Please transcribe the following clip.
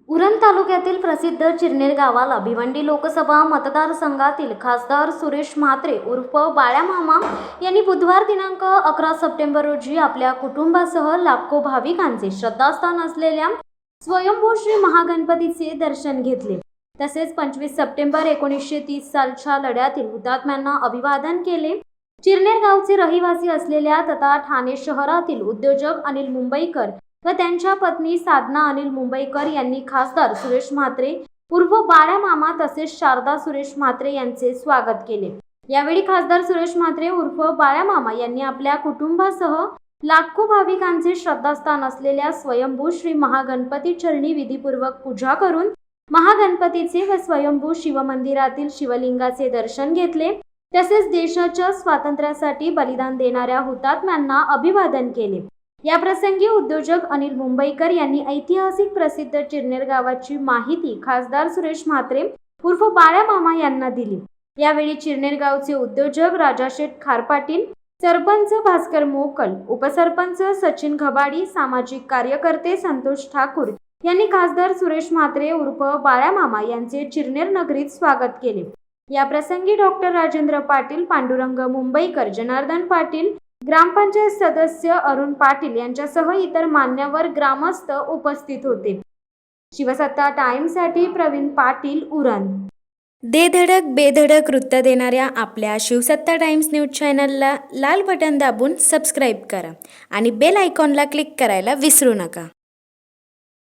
उरण तालुक्यातील प्रसिद्ध चिरनेर गावाला भिवंडी लोकसभा मतदारसंघातील खासदार सुरेश म्हात्रे उर्फ बाळ्या मामा यांनी बुधवार दिनांक 11 सप्टेंबर रोजी आपल्या कुटुंबासह लाखो भाविकांचे श्रद्धास्थान असलेल्या स्वयंभू श्री महागणपतीचे दर्शन घेतले। तसेच 25 सप्टेंबर 1930 सालच्या लढ्यातील हुतात्म्यांना अभिवादन केले। चिरनेर गावचे रहिवासी असलेल्या तथा ठाणे शहरातील उद्योजक अनिल मुंबईकर व त्यांच्या पत्नी साधना अनिल मुंबईकर यांनी खासदार सुरेश म्हात्रे उर्फ बाळ्या मामा तसेच शारदा सुरेश म्हात्रे यांचे स्वागत केले। यावेळी खासदार सुरेश म्हात्रे उर्फ बाळ्या मामा यांनी आपल्या कुटुंबासह लाखो भाविकांचे श्रद्धास्थान असलेल्या स्वयंभू श्री महागणपती चरणी विधीपूर्वक पूजा करून महागणपतीचे व स्वयंभू शिवमंदिरातील शिवलिंगाचे दर्शन घेतले। तसेच देशाच्या स्वातंत्र्यासाठी बलिदान देणाऱ्या हुतात्म्यांना अभिवादन केले। या प्रसंगी उद्योजक अनिल मुंबईकर यांनी ऐतिहासिक प्रसिद्ध चिरनेर गावाची माहिती खासदार सुरेश म्हात्रे उर्फ बाळ्या मामा यांना दिली। यावेळी चिरनेर गावचे उद्योजक राजाशेठ खारपाटील, सरपंच भास्कर मोकल, उपसरपंच सचिन घबाडी, सामाजिक कार्यकर्ते संतोष ठाकूर यांनी खासदार सुरेश म्हात्रे उर्फ बाळ्या मामा यांचे चिरनेर नगरीत स्वागत केले। या प्रसंगी डॉक्टर राजेंद्र पाटील, पांडुरंग मुंबईकर, जनार्दन पाटील, ग्रामपंचायत सदस्य अरुण पाटील यांच्यासह इतर मान्यवर ग्रामस्थ उपस्थित होते। शिवसत्ता टाइम्ससाठी प्रवीण पाटील, उरण। दे धडक बेधडक वृत्त देणाऱ्या आपल्या शिवसत्ता टाइम्स न्यूज चॅनलला लाल बटन दाबून सबस्क्राईब करा आणि बेल आयकॉनला क्लिक करायला विसरू नका।